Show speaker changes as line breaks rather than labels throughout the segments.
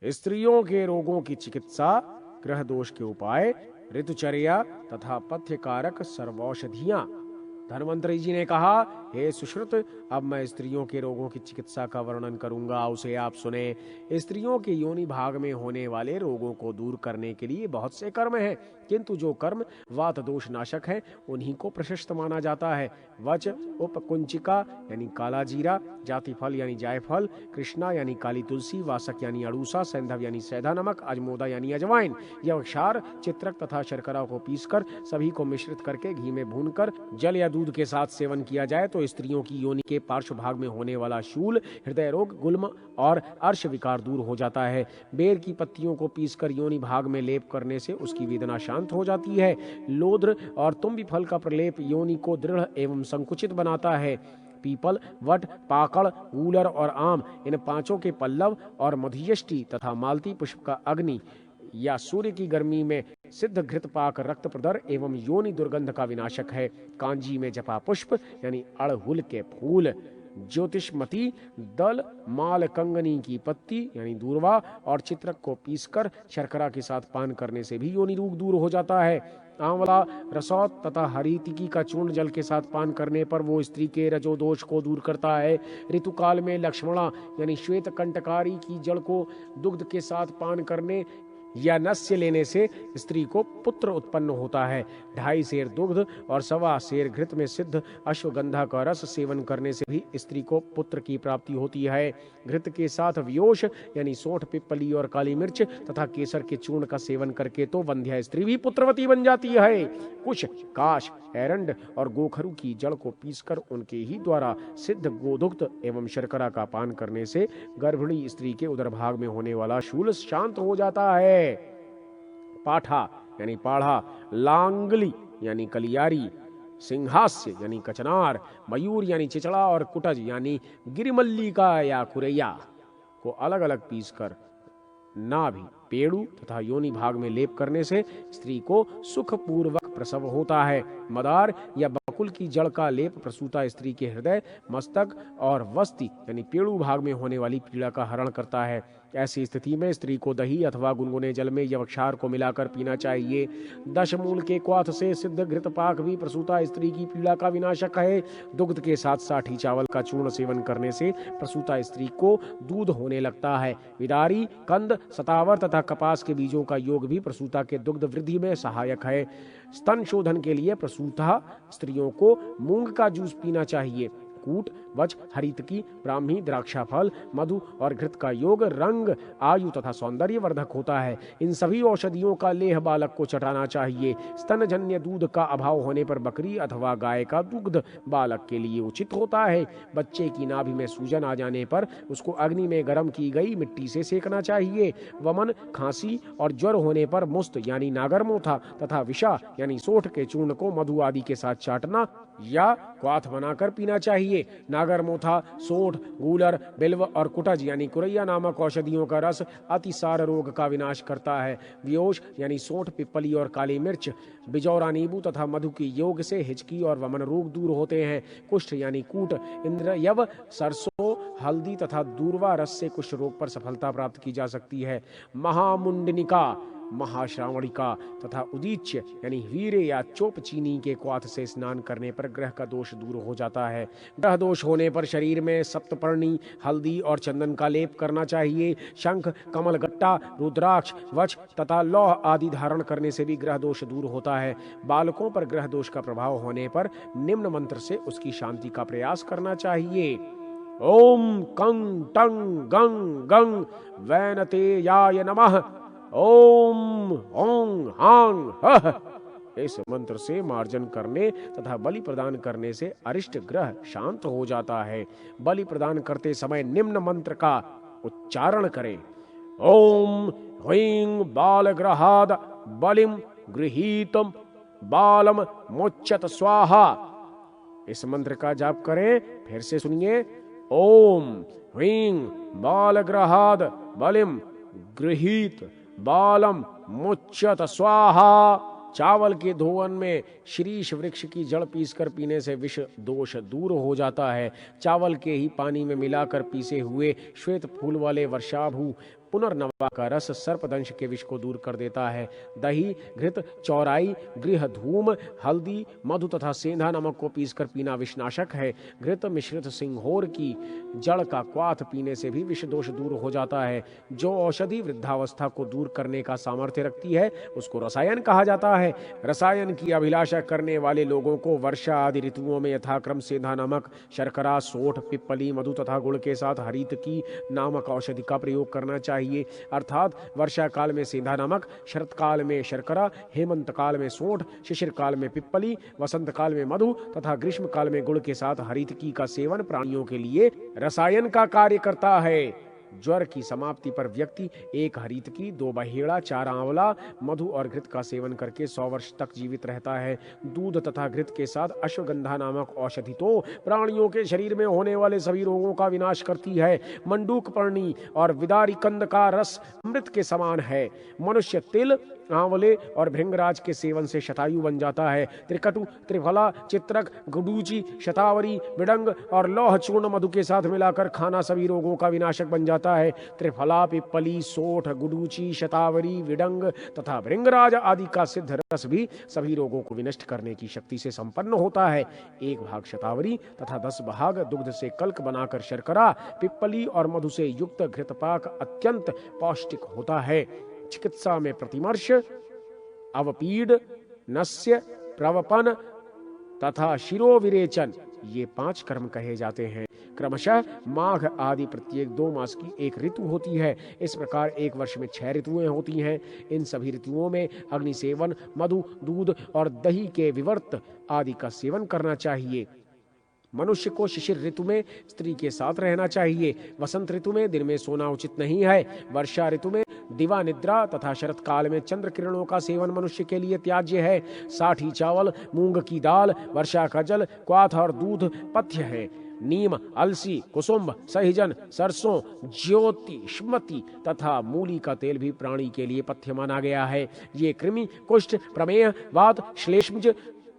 स्त्रियों के रोगों की चिकित्सा, ग्रह दोष के उपाय, ऋतुचर्या तथा पथ्यकारक सर्वौषधियां। धन्वंतरि जी ने कहा, हे सुश्रुत, अब मैं स्त्रियों के रोगों की चिकित्सा का वर्णन करूंगा, उसे आप सुने। स्त्रियों के योनि भाग में होने वाले रोगों को दूर करने के लिए बहुत से कर्म हैं, किंतु जो कर्म वात दोष नाशक हैं उन्हीं को प्रशस्त माना जाता है। वच, उपकुंचिका यानी काला जीरा, जाति फल यानी जायफल, कृष्णा यानी काली तुलसी, वासक यानी अड़ूसा, सैंधव यानी सैधा नमक, अजमोदा यानी अजवाइन, यवक्षार, चित्रक तथा शर्करा को पीसकर सभी को मिश्रित करके घी में भूनकर जल या दूध के साथ सेवन किया जाए तो स्त्रियों की योनि के पार्श्व भाग में होने वाला शूल, हृदय रोग, गुल्म और अर्श विकार दूर हो जाता है। बेर की पत्तियों को पीसकर योनि भाग में लेप करने से उसकी वेदना शांत हो जाती है। लोद्र और तुम्बी फल का प्रलेप योनि को दृढ़ एवं संकुचित बनाता है। पीपल, वट, पाकड़, गूलर और आम, इन पांचों के पल्लव और मधुयष्टि तथा मालती पुष्प का अग्नि या सूर्य की गर्मी में सिद्ध घृत पाक रक्त प्रदर एवं योनि दुर्गंध का विनाशक है। कांजी में जपा पुष्प यानी अड़हुल के फूल, ज्योतिषमती दल, माल कंगनी की पत्ती यानी दूर्वा और चित्रक को पीसकर शर्करा के साथ पान करने से भी योनि रोग दूर हो जाता है। आंवला, रसौत तथा हरीतिकी का चूर्ण जल के साथ पान करने पर वो स्त्री के रजोदोष को दूर करता है। ऋतुकाल में लक्ष्मणा यानी श्वेत कंटकारी की जड़ को दुग्ध के साथ पान करने या नस्य लेने से स्त्री को पुत्र उत्पन्न होता है। 2.5 सेर दुग्ध और 1.25 सेर घृत में सिद्ध अश्वगंधा का रस सेवन करने से भी स्त्री को पुत्र की प्राप्ति होती है। घृत के साथ व्योश यानी सोंठ, पिप्पली और काली मिर्च तथा केसर के चूर्ण का सेवन करके तो वंध्या स्त्री भी पुत्रवती बन जाती है। कुश, काश, एरंड और गोखरू की जड़ को पीसकर उनके ही द्वारा सिद्ध गोदुग्ध एवं शर्करा का पान करने से गर्भिणी स्त्री के उदर भाग में होने वाला शूल शांत हो जाता है। पाठा यानी पाढ़ा, लांगली यानी कलियारी, सिंहास्य यानी कचनार, मयूर यानी चिचड़ा और कुटज यानी गिरिमल्लिका या कुरैया को अलग अलग पीसकर नाभि, पेड़ू तथा योनि भाग में लेप करने से स्त्री को सुखपूर्वक प्रसव होता है। मदार या बकुल की जड़ का लेप प्रसूता स्त्री के हृदय, मस्तक और वस्ति यानी पेड़ू भाग में होने वाली पीड़ा का हरण करता है। ऐसी स्थिति में स्त्री को दही अथवा गुनगुने जल में यवक्षार को मिलाकर पीना चाहिए। 10 मूल के क्वाथ से सिद्ध घृत पाक भी प्रसूता स्त्री की पीड़ा का विनाशक है। दुग्ध के साथ साठी चावल का चूर्ण सेवन करने से प्रसूता स्त्री को दूध होने लगता है। विदारी, कंद, सतावर तथा कपास के बीजों का योग भी प्रसूता के दुग्ध वृद्धि में सहायक है। स्तन शोधन के लिए प्रसूता स्त्रियों को मूंग का जूस पीना चाहिए। कूट, वच, हरितकी, ब्राह्मी, द्राक्षा फल, मधु और घृत का योग रंग, आयु तथा सौंदर्य वर्धक होता है। इन सभी औषधियों का लेह बालक को चटाना चाहिए। स्तनजन्य दूध का अभाव होने पर बकरी अथवा गाय का दुग्ध बालक के लिए उचित होता है। बच्चे की नाभि में सूजन आ जाने पर उसको अग्नि में गर्म की गई मिट्टी से सेकना चाहिए। वमन, खांसी और ज्वर होने पर मुस्त यानी नागरमोथा तथा विषा यानी सोठ के चूर्ण को मधु आदि के साथ चाटना या क्वाथ बनाकर पीना चाहिए। नागरमोथा, सोठ, गूलर, बिल्व और कुटज यानी कुरैया नामक औषधियों का रस अतिसार रोग का विनाश करता है। व्योश यानी सोंठ, पिप्पली और काली मिर्च, बिजौरा नींबू तथा मधु के योग से हिचकी और वमन रोग दूर होते हैं। कुष्ठ यानी कूट, इंद्रयव, सरसों, हल्दी तथा दूर्वा रस से कुष्ठ रोग पर सफलता प्राप्त की जा सकती है। महामुंडनिका, महाश्रावणिका तथा उदीच्य यानी वीरे या चोप चीनी के क्वाथ से स्नान करने पर ग्रह का दोष दूर हो जाता है। ग्रह दोष होने पर शरीर में सप्तपर्णी, हल्दी और चंदन का लेप करना चाहिए। शंख, कमल गट्टा, रुद्राक्ष, वच तथा लौह आदि धारण करने से भी ग्रह दोष दूर होता है। बालकों पर ग्रह दोष का प्रभाव होने पर निम्न मंत्र से उसकी शांति का प्रयास करना चाहिए। ओम कंग टंग गंग गंग वैनतेयाय नमः। ओम ओंग हांग हः। इस मंत्र से मार्जन करने तथा बलि प्रदान करने से अरिष्ट ग्रह शांत हो जाता है। बलि प्रदान करते समय निम्न मंत्र का उच्चारण करें। ओम ह्रीं बालग्रहाद बलिम गृहीतम बालम मुच्यत स्वाहा। इस मंत्र का जाप करें। फिर से सुनिए। ओम ह्रीं बालग्रहाद बलिम गृहीत बालम मुच्यत स्वाहा। चावल के धोवन में शीरीष वृक्ष की जड़ पीसकर पीने से विष दोष दूर हो जाता है। चावल के ही पानी में मिलाकर पीसे हुए श्वेत फूल वाले वर्षाभू पुनर्नवा का रस सर्पदंश के विष को दूर कर देता है। दही, घृत, चौराई, गृह धूम, हल्दी, मधु तथा सेंधा नमक को पीसकर पीना विषनाशक है। घृत मिश्रित सिंघोर की जड़ का क्वाथ पीने से भी विष दोष दूर हो जाता है। जो औषधि वृद्धावस्था को दूर करने का सामर्थ्य रखती है उसको रसायन कहा जाता है। रसायन की अभिलाषा करने वाले लोगों को वर्षा आदि ऋतुओं में यथाक्रम सेंधा नमक, शर्करा, सोठ, पिप्पली, मधु तथा गुड़ के साथ हरीतकी नामक औषधि का प्रयोग करना चाहिए। अर्थात वर्षा काल में सेंधा नमक, शरत काल में शर्करा, हेमंत काल में सोठ, शिशिर काल में पिप्पली, वसंत काल में मधु तथा ग्रीष्म काल में गुड़ के साथ हरीतकी का सेवन प्राणियों के लिए रसायन का कार्य करता है। ज्वर की समाप्ति पर व्यक्ति 1 हरीतकी, 2 बहेड़ा, 4 आंवला, मधु और घृत का सेवन करके 100 वर्ष तक जीवित रहता है। दूध तथा घृत के साथ अश्वगंधा नामक औषधि तो प्राणियों के शरीर में होने वाले सभी रोगों का विनाश करती है। मंडूक पर्णी और विदारी कंद का रस अमृत के समान है। मनुष्य तिल, आंवले और भृंगराज के सेवन से शतायु बन जाता है। त्रिकटु, त्रिफला, चित्रक, गुडूची, शतावरी, विडंग और लौह चूर्ण मधु के साथ मिलाकर खाना सभी रोगों का विनाशक बन जाता है। त्रिफला, पिप्पली, सोठ, गुडूची, शतावरी, विडंग तथा भृंगराज आदि का सिद्ध रस भी सभी रोगों को विनष्ट करने की शक्ति से संपन्न होता है। 1 भाग शतावरी तथा 10 भाग दुग्ध से कल्क बनाकर शर्करा, पिप्पली और मधु से युक्त घृतपाक अत्यंत पौष्टिक होता है। चिकित्सा में प्रतिमर्श, अवपीड, नस्य, प्रवपन तथा शिरोविरेचन ये 5 कर्म कहे जाते हैं। क्रमशः माघ आदि प्रत्येक 2 मास की एक ऋतु होती है। इस प्रकार एक वर्ष में 6 ऋतुएं होती हैं। इन सभी ऋतुओं में अग्नि सेवन, मधु, दूध और दही के विवर्त आदि का सेवन करना चाहिए। मनुष्य को शिशिर ऋतु में स्त्री के साथ रहना चाहिए। वसंत ऋतु में दिन में सोना उचित नहीं है। वर्षा ऋतु में दिवा निद्रा तथा शरत काल में चंद्र किरणों का सेवन मनुष्य के लिए त्याज्य है। साठी चावल, मूंग की दाल, वर्षा का जल, क्वाथ और दूध पथ्य है। नीम, अलसी, कुसुम्ब, सहजन, सरसों, ज्योति, स्मति तथा मूली का तेल भी प्राणी के लिए पथ्य माना गया है। ये कृमि, कुष्ठ, प्रमेह, वात, श्लेष्मज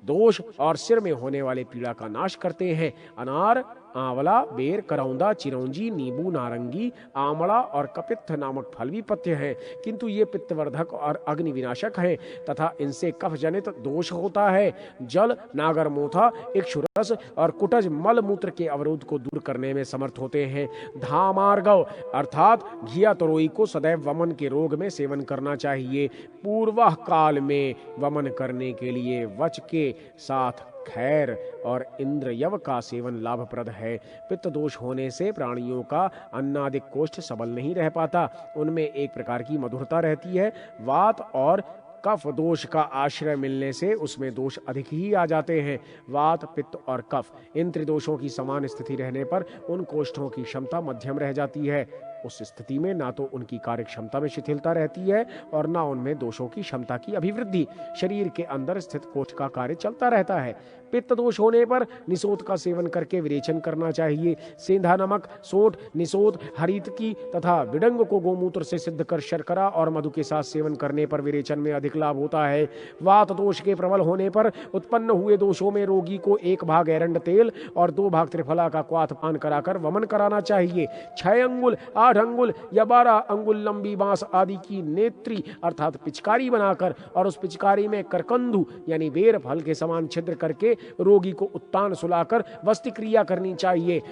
दोष और सिर में होने वाले पीड़ा का नाश करते हैं। अनार, आंवला, बेर, करौंदा, चिरौंजी, नींबू, नारंगी, आमला और कपित्थ नामक फल भी पथ्य हैं, किंतु ये पित्तवर्धक और अग्नि विनाशक हैं तथा इनसे कफ जनित दोष होता है। जल, नागर मोथा, इक्षुरस और कुटज मल मूत्र के अवरोध को दूर करने में समर्थ होते हैं। धामार्गव अर्थात घिया तरोई को सदैव वमन के रोग में सेवन करना चाहिए। पूर्व काल में वमन करने के लिए वच के साथ खैर और इंद्रयव का सेवन लाभप्रद है। पित्त दोष होने से प्राणियों का अन्नादिक कोष्ठ सबल नहीं रह पाता। उनमें एक प्रकार की मधुरता रहती है। वात और कफ दोष का आश्रय मिलने से उसमें दोष अधिक ही आ जाते हैं। वात, पित्त और कफ इन त्रिदोषों की समान स्थिति रहने पर उन कोष्ठों की क्षमता मध्यम रह जाती है। उस स्थिति में ना तो उनकी कार्य क्षमता में शिथिलता रहती है और ना उनमें दोषों की क्षमता की अभिवृद्धि। शरीर के अंदर स्थित कोष्ठ का कार्य चलता रहता है। पित्त दोष होने पर निसोद का सेवन करके विरेचन करना चाहिए। सेंधा नमक, सोंठ, निसोद, हरीतकी तथा विडंग को गोमूत्र से सिद्ध कर शर्करा और मधु के साथ सेवन करने पर विरेचन में अधिक लाभ होता है। वात दोष के प्रबल होने पर उत्पन्न हुए दोषों में रोगी को 1 भाग एरंड तेल और 2 भाग त्रिफला का क्वाथ पान कराकर वमन कराना चाहिए। 6 अंगुल, 8 अंगुल या 12 अंगुल लंबी बांस आदि की नेत्री अर्थात पिचकारी बनाकर और उस पिचकारी में करकंदू यानी बेर फल के समान छिद्र करके रोगी को उत्तान सुलाकर वस्ति क्रिया करनी चाहिए।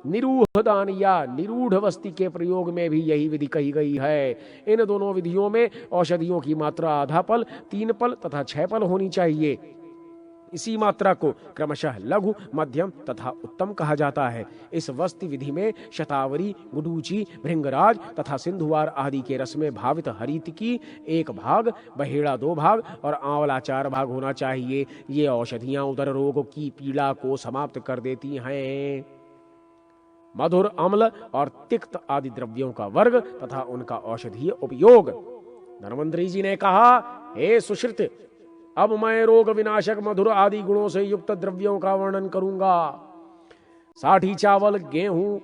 निरूहदान या निरूढ़ वस्ति के प्रयोग में भी यही विधि कही गई है। इन दोनों विधियों में औषधियों की मात्रा आधा पल, 3 पल तथा 6 पल होनी चाहिए। इसी मात्रा को क्रमशः लघु, मध्यम तथा उत्तम कहा जाता है। इस वस्ति विधि में शतावरी, गुडूची, भृंगराज तथा सिंधुवार आदि के रस में भावित हरीतकी 1 भाग, बहेड़ा 2 भाग और आंवला 4 भाग होना चाहिए। ये औषधियां उदर रोग की पीड़ा को समाप्त कर देती हैं। मधुर, अम्ल और तिक्त आदि द्रव्यों का वर्ग तथा उनका औषधीय उपयोग। धन्वंतरी जी ने कहा, हे सुश्रुत, अब मैं रोग विनाशक मधुर आदि गुणों से युक्त द्रव्यों का वर्णन करूंगा। साठी चावल, गेहूं,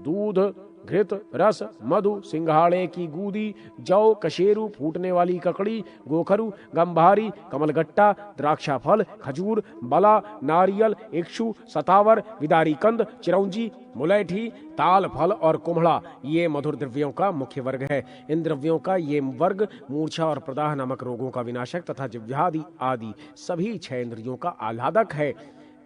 दूध, घृत, रस, मधु, सिंघाड़े की गूदी, जौ, कशेरू, फूटने वाली ककड़ी, गोखरू, गंभारी, कमलगट्टा, द्राक्षा फल, खजूर, बला, नारियल, इक्षु, सतावर, विदारी कंद, चिरौंजी, मुलैठी, ताल फल और कुम्हड़ा ये मधुर द्रव्यों का मुख्य वर्ग है। इन द्रव्यों का ये वर्ग मूर्छा और प्रदाह नामक रोगों का विनाशक तथा जिह्वादि आदि सभी छह इंद्रियों का आह्लादक है।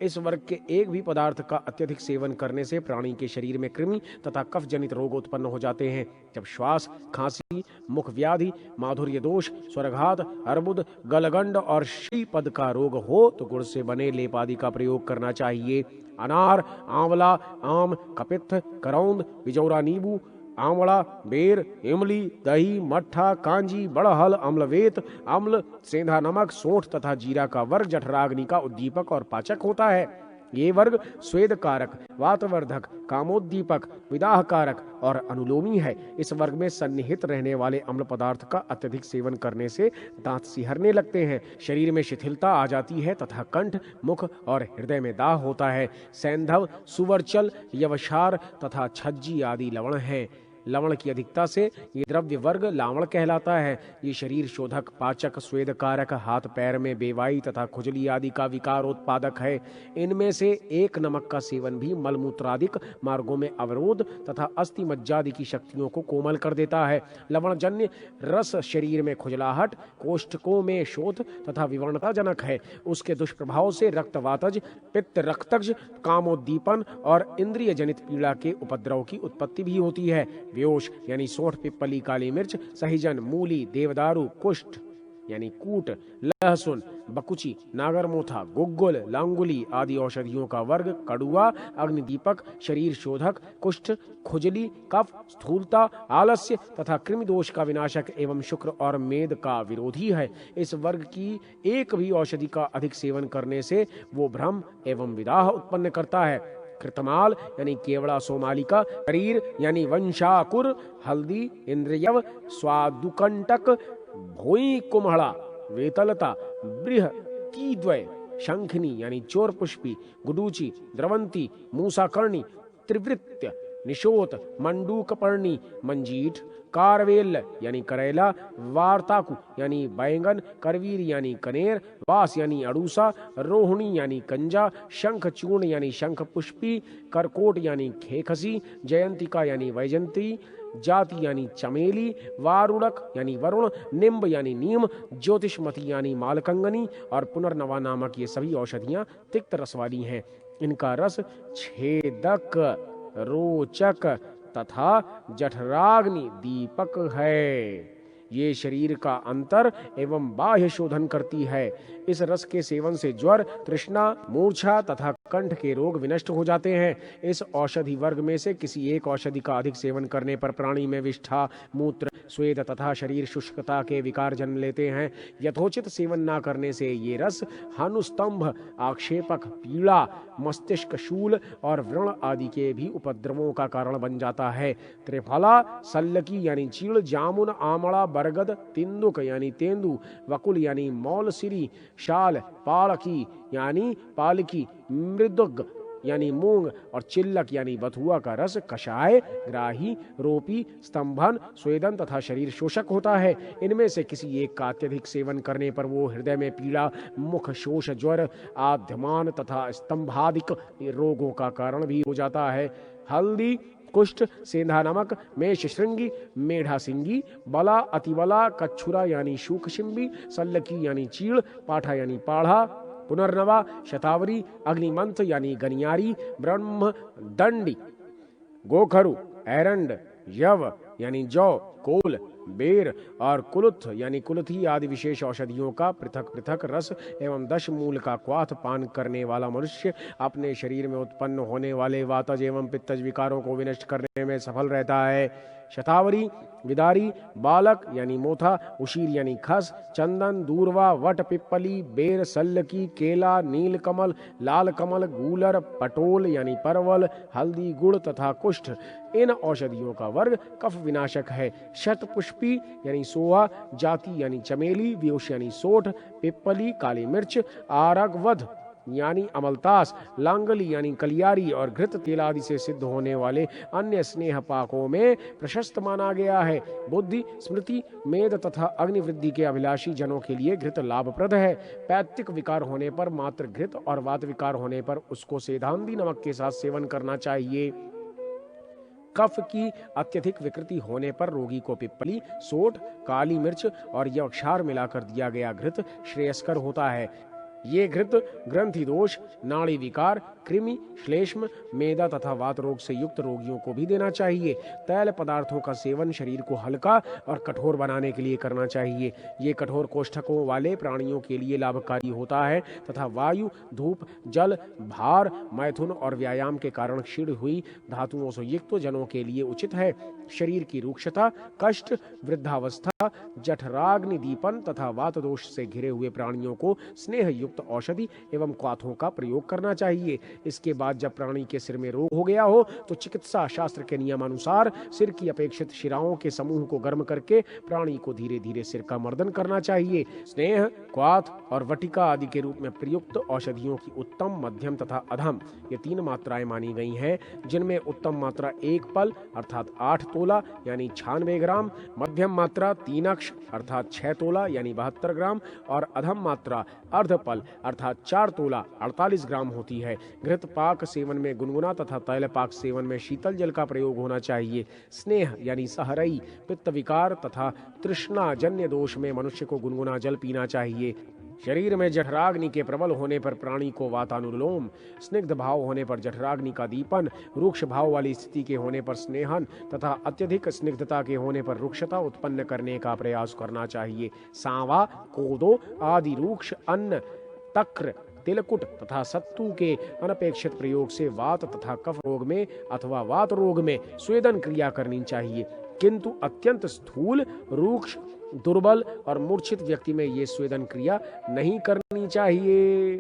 इस वर्ग के एक भी पदार्थ का अत्यधिक सेवन करने से प्राणी के शरीर में कृमि तथा कफ जनित रोग उत्पन्न हो जाते हैं। जब श्वास, खांसी, मुख व्याधि, माधुर्य दोष, स्वरघात, अर्बुद, गलगंड और श्रीपद का रोग हो तो गुड़ से बने लेप आदि का प्रयोग करना चाहिए। अनार, आंवला, आम, कपित्थ, करौंद, बिजौरा नींबू, आंवला, बेर, इमली, दही, मट्ठा, कांजी, बड़हल, अम्लवेत, अम्ल, सेंधा नमक, सोंठ तथा जीरा का वर्ग जठराग्नि का उद्दीपक और पाचक होता है। ये वर्ग स्वेद कारक, वातवर्धक, कामोद्दीपक, विदाह कारक और अनुलोमी है। इस वर्ग में सन्निहित रहने वाले अम्ल पदार्थ का अत्यधिक सेवन करने से दांत सिहरने लगते हैं, शरीर में शिथिलता आ जाती है तथा कंठ, मुख और हृदय में दाह होता है। सैंधव, सुवरचल, यवशार तथा छज्जी आदि लवण हैं। लवण की अधिकता से ये द्रव्य वर्ग लावण कहलाता है। ये शरीर शोधक, पाचक, स्वेद कारक, हाथ पैर में बेवाई तथा खुजली आदि का विकारोत्पादक है। इनमें से एक नमक का सेवन भी मलमूत्रादिक मार्गों में अवरोध तथा अस्थि मज्जादि की शक्तियों को कोमल कर देता है। लवणजन्य रस शरीर में खुजलाहट, कोष्ठकों में शोथ तथा विवरणता जनक है। उसके दुष्प्रभाव से रक्तवातज, पित्त रक्तज, कामोद्दीपन और इंद्रिय जनित पीड़ा के उपद्रव की उत्पत्ति भी होती है। व्योश यानी सोंठ, पिप्पली, काली मिर्च, सहिजन, मूली, देवदारू, कुष्ठ यानी कूट, लहसुन, बकुची, नागरमोथा, गुग्गुल, लांगुली आदि औषधियों का वर्ग कड़ुआ, अग्निदीपक, शरीर शोधक, कुष्ठ, खुजली, कफ, स्थूलता, आलस्य तथा कृमि दोष का विनाशक एवं शुक्र और मेद का विरोधी है। इस वर्ग की एक भी औषधि का अधिक सेवन करने से वो भ्रम एवं विदाह उत्पन्न करता है। कृतमाल यानी केवड़ा, सोमालिका, शरीर यानी वंशाकुर, हल्दी, इंद्रियव, स्वादुकंटक, भोई, कुम्हड़ा, वेतलता, बृह, कीद्वय, शंखनी यानी चोर पुष्पी, गुडूची, द्रवंती, मूसाकर्णी, त्रिवृत्य, निशोत, मंडूकपर्णी, मंजीठ, कारवेल यानी करेला, वार्ताकु यानी बैंगन, करवीर यानी कनेर, वास यानी अड़ूसा, रोहिणी यानी कंजा, शंख चूर्ण यानी शंख पुष्पी, करकोट यानी खेखसी, जयंतिका यानी वैजंती, जाति यानी चमेली, वारुणक यानी वरुण, निम्ब यानी नीम, ज्योतिषमती यानी मालकंगनी और पुनर्नवा नामक ये सभी औषधियां तिक्त रस वाली हैं। इनका रस छेदक, रोचक तथा जठराग्नि दीपक है। ये शरीर का अंतर एवं बाह्य शोधन करती है। इस रस के सेवन से ज्वर, तृष्णा, मूर्छा तथा कंठ के रोग विनष्ट हो जाते हैं। इस औषधि वर्ग में से किसी एक औषधि का अधिक सेवन करने पर प्राणी में विष्ठा, मूत्र, स्वेद तथा शरीर शुष्कता के विकार जन्म लेते हैं। यथोचित सेवन न करने से ये रस हानुस्तंभ, आक्षेपक, पीड़ा, मस्तिष्क शूल और व्रण आदि के भी उपद्रवों का कारण बन जाता है। त्रिफला, सल्लकी यानी चीड़, जामुन, आमड़ा, बरगद, तिंदुक यानी तेंदु, वकुल यानी मौलसिरी, शाल, पालकी यानी पालकी, मृदुग यानी मूंग और चिल्लक यानी बथुआ का रस कषाय, ग्राही, रोपी, स्तंभन, स्वेदन तथा शरीर शोषक होता है। इनमें से किसी एक का अत्यधिक सेवन करने पर वो हृदय में पीड़ा, मुख शोष, ज्वर, आद्यमान तथा स्तंभादिक रोगों का कारण भी हो जाता है। हल्दी, कुष्ठ, सेंधा नमक, मेष श्रृंगी, मेढ़ा सिंगी, बला, अतिबला, कच्छुरा यानी शूकशिंबी, सल्लकी यानी चीड़, पाठा यानी पाढ़ा, पुनर्नवा, शतावरी, अग्निमंथ यानी गनियारी, ब्रह्म दंडी, गोखरु, एरंड, यव यानी जौ, कोल, बेर और कुलुथ यानी कुलथी आदि विशेष औषधियों का पृथक पृथक रस एवं 10 मूल का क्वाथ पान करने वाला मनुष्य अपने शरीर में उत्पन्न होने वाले वातज एवं पित्तज विकारों को विनष्ट करने में सफल रहता है। शतावरी, विदारी, बालक यानी मोथा, उशीर यानी खस, चंदन, दूरवा, वट, पिप्पली, बेर, सल्लकी, केला, नील कमल, लाल कमल, गूलर, पटोल यानी परवल, हल्दी, गुड़ तथा कुष्ठ इन औषधियों का वर्ग कफ विनाशक है। शतपुष्पी यानी सोहा, जाति यानी चमेली, व्योश यानी सोठ, पिप्पली, काली मिर्च, आरगवध यानी अमलतास, लांगली यानी कलियारी और घृत तेल आदि से सिद्ध होने वाले अन्य स्नेह पाकों में प्रशस्त माना गया है। बुद्धि, स्मृति, मेद तथा अग्निवृद्धि के अभिलाषी जनों के लिए घृत लाभप्रद है। पैत्तिक विकार होने पर मात्र घृत और वात विकार होने पर उसको सेधांदी नमक के साथ सेवन करना चाहिए। कफ की अत्यधिक विकृति होने पर रोगी को पिप्पली, सोंठ, काली मिर्च और यवक्षार मिलाकर दिया गया घृत श्रेयस्कर होता है। ये घृत ग्रंथि दोष, नाड़ी विकार, कृमि, श्लेष्म, मेदा तथा वात रोग से युक्त रोगियों को भी देना चाहिए। तैल पदार्थों का सेवन शरीर को हल्का और कठोर बनाने के लिए करना चाहिए। ये कठोर कोष्ठकों वाले प्राणियों के लिए लाभकारी होता है तथा वायु, धूप, जल, भार, मैथुन और व्यायाम के कारण क्षीण हुई धातुओं से युक्त जनों के लिए उचित है। शरीर की रूक्षता, कष्ट, वृद्धावस्था, जठराग्नि दीपन तथा वात दोष से घिरे हुए प्राणियों को स्नेह युक्त औषधि एवं क्वाथों का प्रयोग करना चाहिए। इसके बाद जब प्राणी के सिर में रोग हो गया हो तो चिकित्सा शास्त्र के नियमानुसार सिर की अपेक्षित शिराओं के समूह को गर्म करके प्राणी को धीरे धीरे सिर का मर्दन करना चाहिए। स्नेह, क्वाथ और वटिका आदि के रूप में प्रयुक्त औषधियों की उत्तम, मध्यम तथा अधम ये 3 मात्राएं मानी गई हैं, जिनमें उत्तम मात्रा 1 पल अर्थात 8 तोला यानी 96 ग्राम, मध्यम मात्रा 3 अक्ष अर्थात 6 तोला यानी 72 ग्राम और अधम मात्रा अर्ध पल अर्थात 4 तोला 48 ग्राम होती है। घृत पाक सेवन में गुनगुना तथा तैल पाक सेवन में शीतल जल का प्रयोग होना चाहिए। स्नेह यानी सहरई, पित्त विकार तथा तृष्णा जन्य दोष में मनुष्य को गुनगुना जल पीना चाहिए। शरीर में जठराग्नि के प्रबल होने पर प्राणी को वातानुलोम, स्निग्ध भाव होने पर जठराग्नि का दीपन, रूक्ष भाव वाली स्थिति के होने पर स्नेहन तथा अत्यधिक स्निग्धता के होने पर रुक्षता उत्पन्न करने का प्रयास करना चाहिए। सांवा, कोदो आदि रूक्ष अन्न, तक्र, तिलकुट तथा सत्तू के अनपेक्षित प्रयोग से वात तथा कफ रोग में अथवा वात रोग में स्वेदन क्रिया करनी चाहिए, किंतु अत्यंत स्थूल, रूक्ष, दुर्बल और मूर्छित व्यक्ति में ये स्वेदन क्रिया नहीं करनी चाहिए।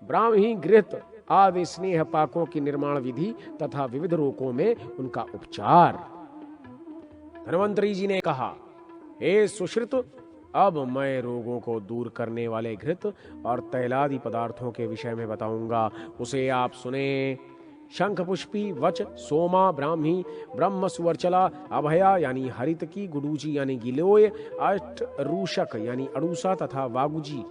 ब्राह्मी, घृत आदि स्नेह पाकों की निर्माण विधि तथा विविध रोगों में उनका उपचार। धन्वंतरी जी ने कहा, हे सुश्रुत, अब मैं रोगों को दूर करने वाले घृत और तैलादि पदार्थों के विषय में बताऊंगा, उसे आप सुने। शंख पुष्पी, वच, सोमा, ब्राह्मी, ब्रह्म सुवर्चला, अभया यानी हरितकी, गुडूची यानी गिलोय, अष्ट रूषक यानी अड़ूसा तथा वागुजी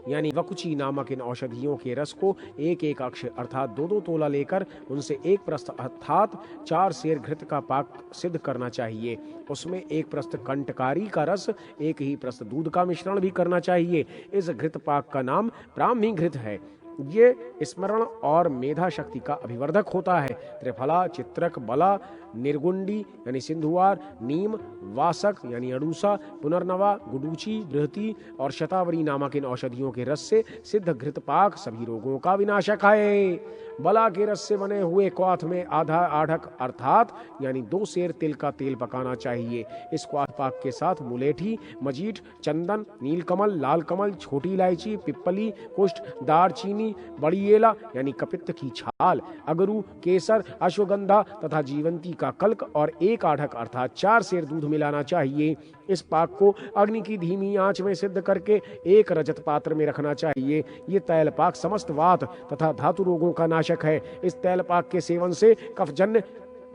यानी वकुची नामक इन औषधियों के रस को 1-1 अक्ष अर्थात 2-2 तोला लेकर उनसे 1 प्रस्थ अर्थात 4 सेर घृत का पाक सिद्ध करना चाहिए। उसमें 1 प्रस्थ कंटकारी का रस, 1 ही प्रस्थ दूध का मिश्रण भी करना चाहिए। इस घृत पाक का नाम ब्राह्मी घृत है। ये स्मरण और मेधा शक्ति का अभिवर्धक होता है। त्रिफला, चित्रक, बला, निर्गुंडी यानी सिंधुवार, नीम, वासक यानी अड़ूसा, पुनर्नवा, गुडूची, बृहति और शतावरी नामक इन औषधियों के रस से सिद्ध घृत पाक सभी रोगों का विनाशक है। बला के रस से बने हुए क्वाथ में आधा आढ़क अर्थात यानी 2 सेर तिल का तेल पकाना चाहिए। इस क्वाथ पाक के साथ मुलेठी, मजीठ, चंदन, नीलकमल, लाल कमल, छोटी इलायची, पिप्पली, कुष्ठ, दारचीनी, बड़ी एला यानी कपित्त की छाल, अगरू, केसर, अश्वगंधा तथा जीवंती का कल्क और 1 आढ़क अर्थात 4 सेर दूध मिलाना चाहिए। इस पाक को अग्नि की धीमी आंच में सिद्ध करके 1 रजत पात्र में रखना चाहिए। ये तैल पाक समस्त वात तथा धातु रोगों का नाशक है। इस तैल पाक के सेवन से कफजन्य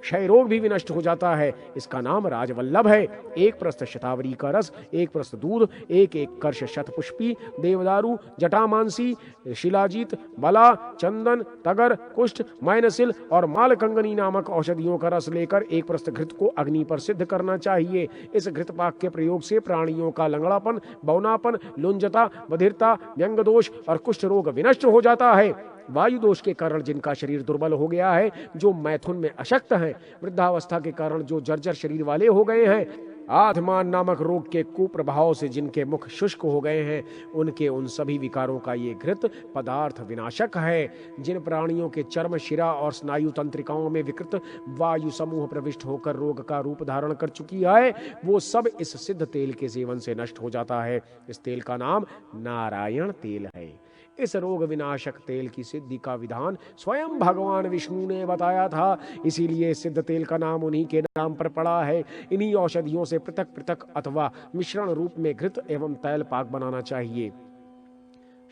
क्षय रोग भी विनष्ट हो जाता है। इसका नाम राजवल्लभ है। 1 प्रस्थ शतावरी का रस, 1 प्रस्थ दूध, 1-1 कर्ष शतपुष्पी, देवदारू, जटामांसी, शिलाजीत, बला, चंदन, तगर, कुष्ठ, मैनसिल और मालकंगनी नामक औषधियों का रस लेकर 1 प्रस्थ घृत को अग्नि पर सिद्ध करना चाहिए। इस घृत पाक के प्रयोग से प्राणियों का लंगड़ापन, बौनापन, लुंजता, बधिरता, व्यंग दोष और कुष्ठ रोग विनष्ट हो जाता है। वायु दोष के कारण जिनका शरीर दुर्बल हो गया है, जो मैथुन में अशक्त हैं, वृद्धावस्था के कारण जो जर्जर शरीर वाले हो गए हैं, आधमान नामक रोग के कुप्रभाव से जिनके मुख शुष्क हो गए हैं, उनके उन सभी विकारों का ये घृत पदार्थ विनाशक है। जिन प्राणियों के चर्म, शिरा और स्नायु तंत्रिकाओं में विकृत वायु समूह प्रविष्ट होकर रोग का रूप धारण कर चुकी है, वो सब इस सिद्ध तेल के सेवन से नष्ट हो जाता है। इस तेल का नाम नारायण तेल है। इस रोग विनाशक तेल की सिद्धि का विधान स्वयं भगवान विष्णु ने बताया था, इसीलिए सिद्ध तेल का नाम उन्हीं के नाम पर पड़ा है। इन्हीं औषधियों से पृथक पृथक अथवा मिश्रण रूप में घृत एवं तैल पाक बनाना चाहिए।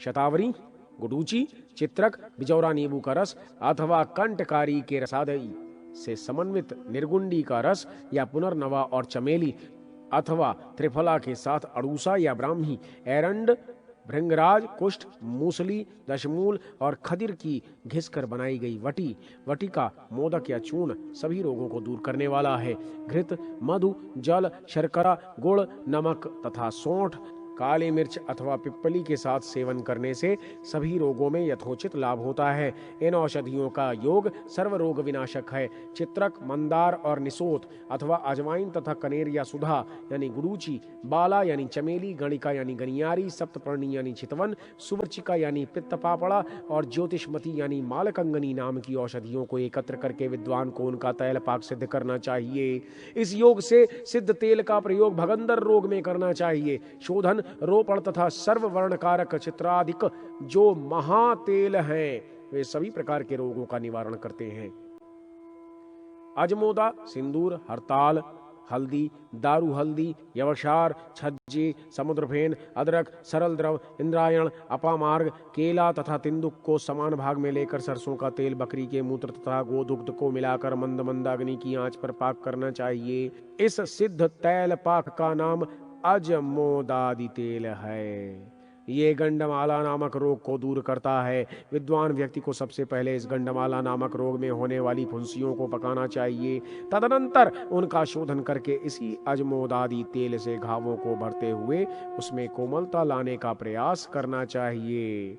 शतावरी गुडूची, चित्रक, बिजौरा नींबू का रस अथवा कंटकारी के रसादई से समन्वित निर्गुंडी का रस या पुनर्नवा और चमेली अथवा त्रिफला के साथ अड़ूसा या ब्राह्मी, एरंड, भृंगराज, कुष्ठ, मूसली, दशमूल और खदिर की घिसकर बनाई गई वटी का मोदक या चूर्ण सभी रोगों को दूर करने वाला है। घृत, मधु, जल, शर्करा, गुड़, नमक तथा सौंठ, काली मिर्च अथवा पिप्पली के साथ सेवन करने से सभी रोगों में यथोचित लाभ होता है। इन औषधियों का योग सर्व रोग विनाशक है। चित्रक, मंदार और निसोत अथवा अजवाइन तथा कनेर या सुधा यानी गुडूची, बाला यानी चमेली, गणिका यानी गनियारी, सप्तपर्णी यानी चितवन, सुवर्चिका यानी पित्त पापड़ा और ज्योतिषमती यानी मालकंगनी नाम की औषधियों को एकत्र करके विद्वान को उनका तैल पाक सिद्ध करना चाहिए। इस योग से सिद्ध तेल का प्रयोग भगंदर रोग में करना चाहिए। शोधन, रोपण तथा सर्व वर्णकारक चित्रादिक जो महातेल हैं वे सभी प्रकार के रोगों का निवारण करते हैं। अजमोदा, सिंदूर, हरताल, हल्दी, दारू हल्दी, यवशार, छज्जे, समुद्रफेन, अदरक, सरल द्रव, इंद्रायण, अपामार्ग, केला तथा तिंदुक को समान भाग में लेकर सरसों का तेल, बकरी के मूत्र तथा गोदुग्ध को मिलाकर मंद मंद अग्नि की आंच पर पाक करना चाहिए। इस सिद्ध तैल पाक का नाम अजमोदादि तेल है। ये गंडमाला नामक रोग को दूर करता है। विद्वान व्यक्ति को सबसे पहले इस गंडमाला नामक रोग में होने वाली फुंसियों को पकाना चाहिए। तदनंतर उनका शोधन करके इसी अजमोदादि तेल से घावों को भरते हुए उसमें कोमलता लाने का प्रयास करना चाहिए।